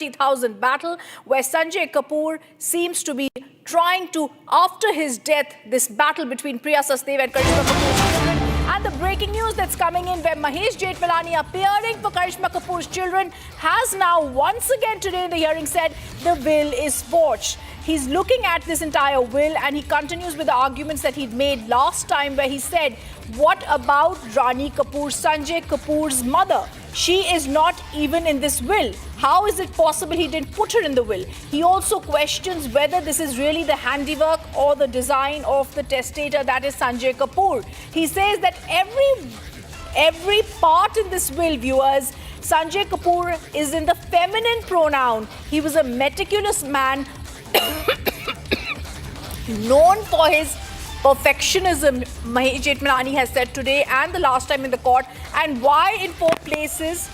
50,000 battle, where Sanjay Kapoor seems to be trying to, after his death, this battle between Priya Sachdev and Karishma Kapoor's children. And the breaking news that's coming in, where Mahesh Jethmalani, appearing for Karishma Kapoor's children, has now once again today in the hearing said the will is forged. He's looking at this entire will and he continues with the arguments that he'd made last time, where he said, what about Rani Kapoor, Sanjay Kapoor's mother? She is not even in this will. How is it possible he didn't put her in the will? He also questions whether this is really the handiwork or the design of the testator, that is Sanjay Kapoor. He says that every part in this will, viewers, Sanjay Kapoor is in the feminine pronoun. He was a meticulous man known for his perfectionism, Mahesh Jethmalani has said today and the last time in the court. And why in 4 places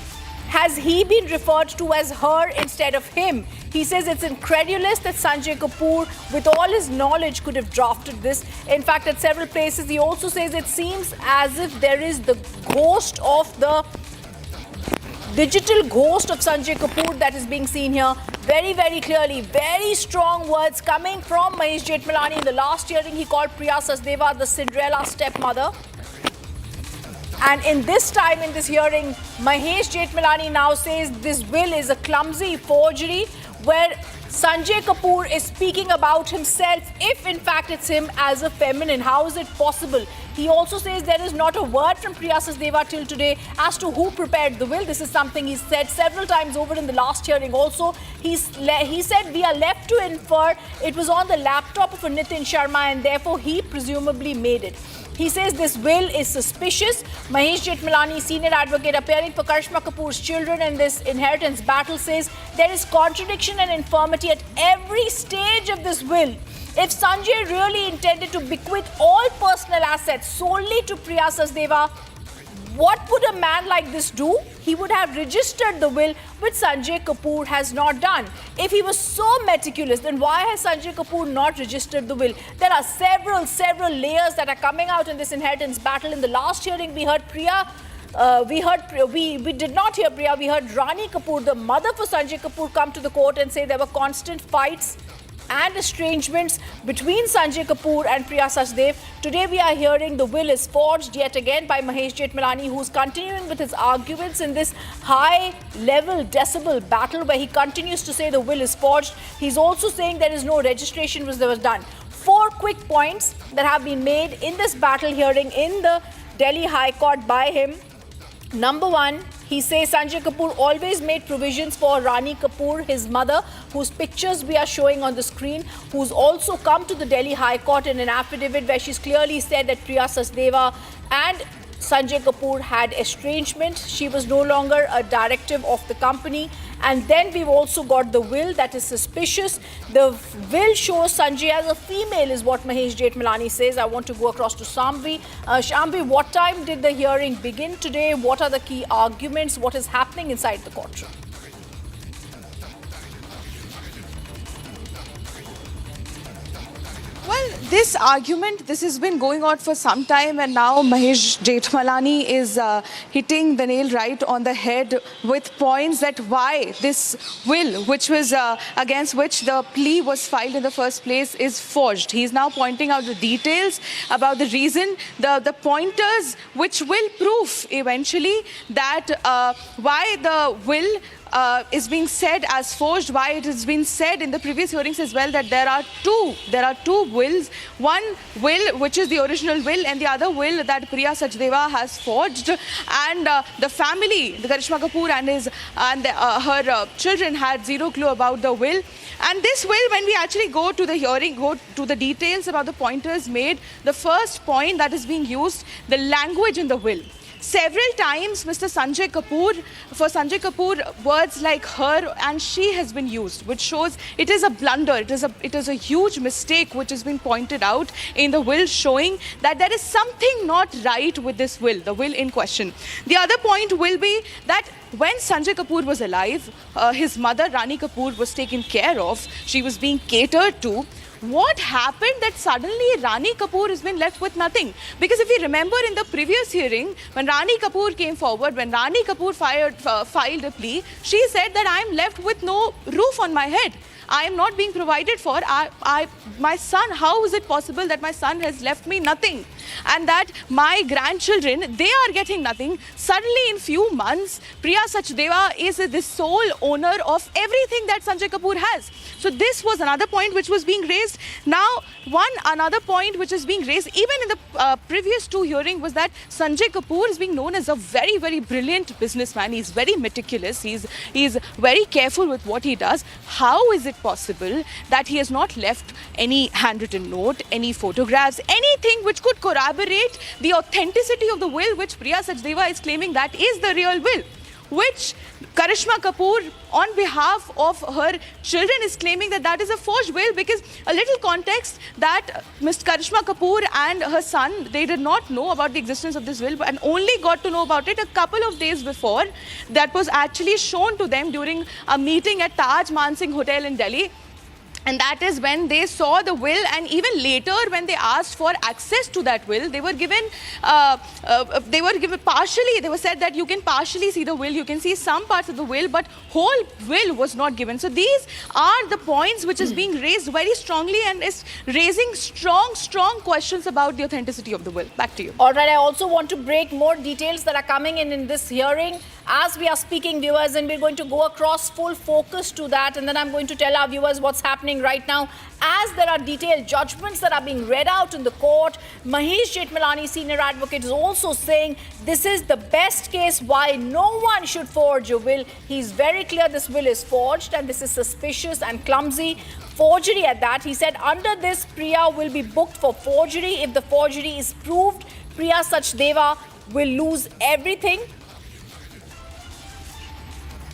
has he been referred to as her instead of him? He says it's incredulous that Sanjay Kapoor, with all his knowledge, could have drafted this. In fact, at several places, he also says it seems as if there is the ghost of the digital ghost of Sanjay Kapoor that is being seen here very, very clearly. Very strong words coming from Mahesh Jethmalani. In the last hearing, he called Priya Sachdeva the Cinderella stepmother. And in this time, in this hearing, Mahesh Jethmalani now says this will is a clumsy forgery, where Sanjay Kapoor is speaking about himself, if in fact it's him, as a feminine. How is it possible? He also says there is not a word from Priya Sachdeva till today as to who prepared the will. This is something he said several times over in the last hearing also. He said we are left to infer it was on the laptop of a Nitin Sharma and therefore he presumably made it. He says this will is suspicious. Mahesh Jethmalani, senior advocate appearing for Karishma Kapoor's children in this inheritance battle, says there is contradiction and infirmity at every stage of this will. If Sanjay really intended to bequeath all personal assets solely to Priya Sachdeva, what would a man like this do? He would have registered the will, which Sanjay Kapoor has not done. If he was so meticulous, then why has Sanjay Kapoor not registered the will? There are several layers that are coming out in this inheritance battle. In the last hearing, we heard Priya. We did not hear Priya. We heard Rani Kapoor, the mother for Sanjay Kapoor, come to the court and say there were constant fights and estrangements between Sanjay Kapoor and Priya Sachdev. Today we are hearing the will is forged yet again by Mahesh Jethmalani, who's continuing with his arguments in this high-level decibel battle, where he continues to say the will is forged. He's also saying there is no registration which was done. 4 quick points that have been made in this battle hearing in the Delhi High Court by him. Number 1, he says Sanjay Kapoor always made provisions for Rani Kapoor, his mother, whose pictures we are showing on the screen, who's also come to the Delhi High Court in an affidavit where she's clearly said that Priya Sachdeva and Sanjay Kapoor had estrangement. She was no longer a directive of the company. And then we've also got the will that is suspicious. The will shows Sanjay as a female is what Mahesh Jethmalani says. I want to go across to Shambhavi. Shambhavi, what time did the hearing begin today? What are the key arguments? What is happening inside the courtroom? Well, this argument, this has been going on for some time, and now Mahesh Jethmalani is hitting the nail right on the head with points that why this will, which was against which the plea was filed in the first place, is forged. He's now pointing out the details about the reason, the pointers which will prove eventually that why the will is being said as forged, why it has been said in the previous hearings as well that there are two wills. One will which is the original will and the other will that Priya Sachdeva has forged, and the family, the Karishma Kapoor and her children had zero clue about the will. And this will, when we actually go to the hearing, go to the details about the pointers made, the first point that is being used, the language in the will. Several times, for Sanjay Kapoor, words like her and she has been used, which shows it is a blunder, it is a huge mistake which has been pointed out in the will, showing that there is something not right with this will, the will in question. The other point will be that when Sanjay Kapoor was alive, his mother Rani Kapoor was taken care of, she was being catered to. what happened that suddenly Rani Kapoor has been left with nothing? Because if we remember in the previous hearing, when Rani Kapoor came forward, when Rani Kapoor filed a plea, she said that I am left with no roof on my head. I am not being provided for. My son, how is it possible that my son has left me nothing? And that my grandchildren, they are getting nothing. Suddenly in few months, Priya Sachdeva is the sole owner of everything that Sanjay Kapoor has. So this was another point which was being raised. Now, another point which is being raised, even in the previous two hearings, was that Sanjay Kapoor is being known as a very, very brilliant businessman. He's very meticulous. He's very careful with what he does. How is it possible that he has not left any handwritten note, any photographs, anything which could corroborate the authenticity of the will which Priya Sachdeva is claiming that is the real will, which Karishma Kapoor on behalf of her children is claiming that that is a forged will? Because a little context, that Ms. Karishma Kapoor and her son, they did not know about the existence of this will and only got to know about it a couple of days before. That was actually shown to them during a meeting at Taj Mansingh Hotel in Delhi. And that is when they saw the will, and even later when they asked for access to that will, they were given partially. They were said that you can partially see the will, you can see some parts of the will, but whole will was not given. So these are the points which is being raised very strongly and is raising strong questions about the authenticity of the will. Back to you. All right, I also want to break more details that are coming in this hearing as we are speaking, viewers, and we're going to go across full focus to that, and then I'm going to tell our viewers what's happening right now as there are detailed judgments that are being read out in the court. Mahesh Jethmalani, senior advocate, is also saying this is the best case why no one should forge a will. He's very clear this will is forged and this is suspicious and clumsy. Forgery at that. He said under this, Priya will be booked for forgery. If the forgery is proved, Priya Sachdeva will lose everything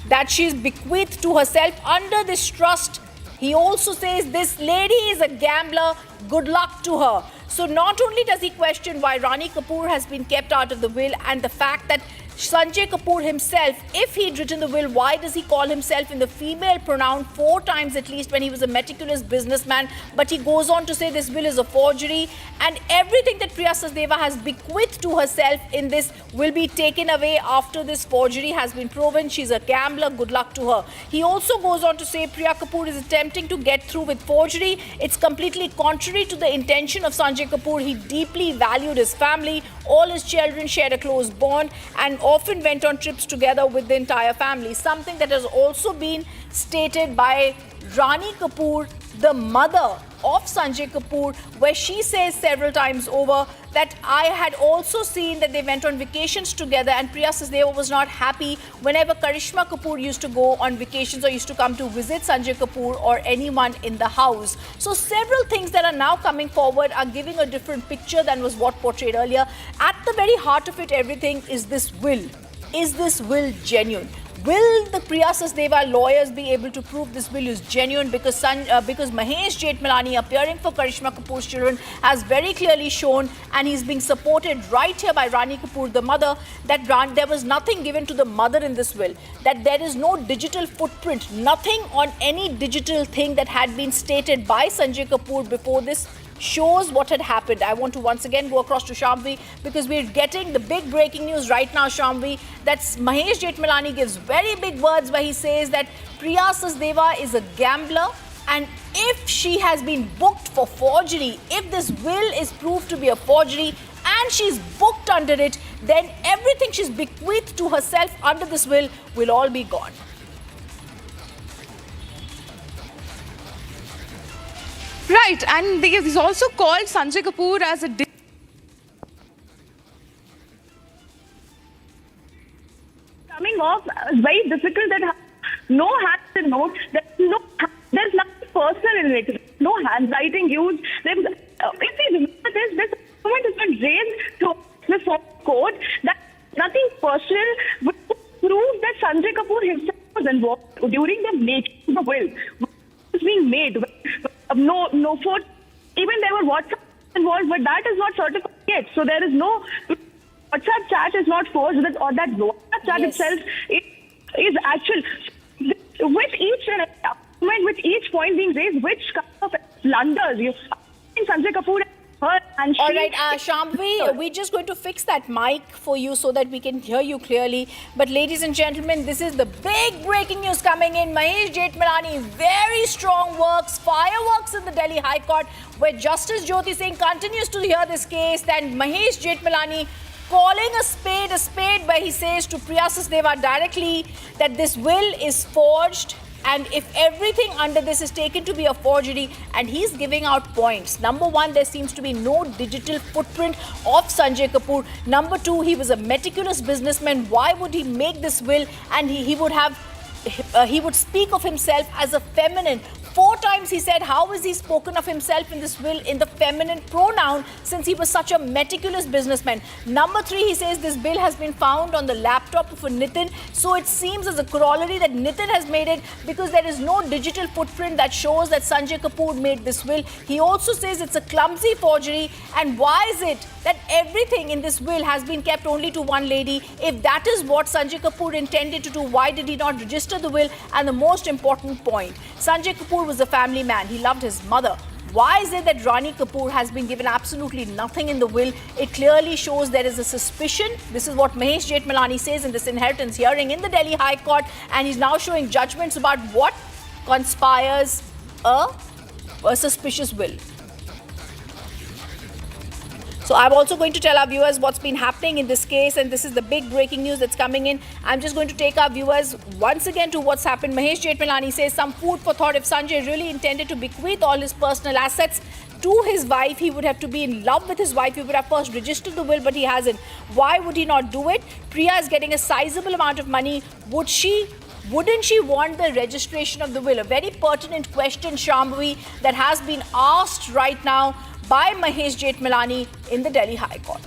that she's bequeathed to herself under this trust. He also says this lady is a gambler, good luck to her. So not only does he question why Rani Kapoor has been kept out of the will and the fact that Sanjay Kapoor himself, if he'd written the will, why does he call himself in the female pronoun 4 times at least when he was a meticulous businessman? But he goes on to say this will is a forgery and everything that Priya Sachdeva has bequeathed to herself in this will be taken away after this forgery has been proven. She's a gambler, good luck to her. He also goes on to say Priya Kapoor is attempting to get through with forgery. It's completely contrary to the intention of Sanjay Kapoor. He deeply valued his family. All his children shared a close bond and often went on trips together with the entire family. Something that has also been stated by Rani Kapoor, the mother of Sanjay Kapoor, where she says several times over that I had also seen that they went on vacations together and Priya Sachdeva was not happy whenever Karishma Kapoor used to go on vacations or used to come to visit Sanjay Kapoor or anyone in the house. So several things that are now coming forward are giving a different picture than was what portrayed earlier. At the very heart of it, everything is this will. Is this will genuine? Will the Priya Sachdeva lawyers be able to prove this will is genuine? Because Mahesh Jethmalani, appearing for Karishma Kapoor's children, has very clearly shown, and he's being supported right here by Rani Kapoor, the mother, that there was nothing given to the mother in this will, that there is no digital footprint, nothing on any digital thing that had been stated by Sanjay Kapoor before this shows what had happened. I want to once again go across to Shambhavi because we're getting the big breaking news right now, Shambhavi, that Mahesh Jethmalani gives very big words where he says that Priya Sachdeva is a gambler, and if she has been booked for forgery, if this will is proved to be a forgery and she's booked under it, then everything she's bequeathed to herself under this will all be gone. Right, and he's also called Sanjay Kapoor as a... Coming off, very difficult that no handwritten note, there's nothing personal in it, no handwriting used. If we remember this document has been raised to the court that nothing personal would prove that Sanjay Kapoor himself was involved during the making of the will. Was being made. No photo, even there were WhatsApp involved, but that is not certified yet. So there is no WhatsApp chat is not forged, or that WhatsApp chat itself is actual. With each argument, with each point being raised, which kind of blunders. You Sanjay Kapoor and her, and All she. right, Shambhavi, we're just going to fix that mic for you so that we can hear you clearly. But ladies and gentlemen, this is the big breaking news coming in. Mahesh Jethmalani, very strong works, fireworks in the Delhi High Court, where Justice Jyoti Singh continues to hear this case. And Mahesh Jethmalani calling a spade, where he says to Priya Sachdeva directly that this will is forged. And if everything under this is taken to be a forgery, and he's giving out points. Number one, there seems to be no digital footprint of Sanjay Kapoor. Number two, he was a meticulous businessman. Why would he make this will? And he would speak of himself as a feminine. 4 times he said, how is he spoken of himself in this will in the feminine pronoun, since he was such a meticulous businessman? Number 3, he says this bill has been found on the laptop of a Nitin. So it seems as a corollary that Nitin has made it, because there is no digital footprint that shows that Sanjay Kapoor made this will. He also says it's a clumsy forgery. And why is it that everything in this will has been kept only to one lady? If that is what Sanjay Kapoor intended to do, why did he not register the will? And the most important point, Sanjay Kapoor was a family man. He loved his mother. Why is it that Rani Kapoor has been given absolutely nothing in the will? It clearly shows there is a suspicion. This is what Mahesh Jethmalani says in this inheritance hearing in the Delhi High Court, and he's now showing judgments about what conspires a suspicious will. So I'm also going to tell our viewers what's been happening in this case, and this is the big breaking news that's coming in. I'm just going to take our viewers once again to what's happened. Mahesh Jethmalani says some food for thought. If Sanjay really intended to bequeath all his personal assets to his wife, he would have to be in love with his wife. He would have first registered the will, but he hasn't. Why would he not do it? Priya is getting a sizable amount of money. Wouldn't she want the registration of the will? A very pertinent question, Shambhavi, that has been asked right now by Mahesh Jethmalani in the Delhi High Court.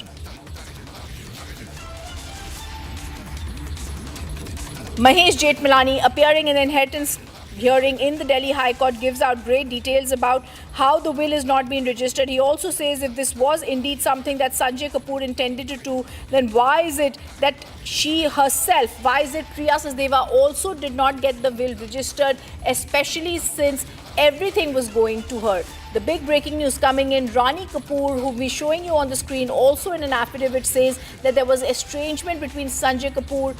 Mahesh Jethmalani, appearing in the inheritance hearing in the Delhi High Court, gives out great details about how the will is not being registered. He also says if this was indeed something that Sanjay Kapoor intended to do, then why is it that she herself, why is it Priya Sachdeva also did not get the will registered, especially since everything was going to her? The big breaking news coming in, Rani Kapoor, who we're showing you on the screen, also in an affidavit says that there was estrangement between Sanjay Kapoor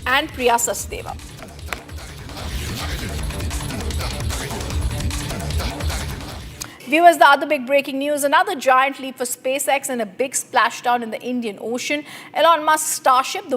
and Priya Sachdeva. Viewers, the other big breaking news, another giant leap for SpaceX and a big splashdown in the Indian Ocean. Elon Musk's Starship, the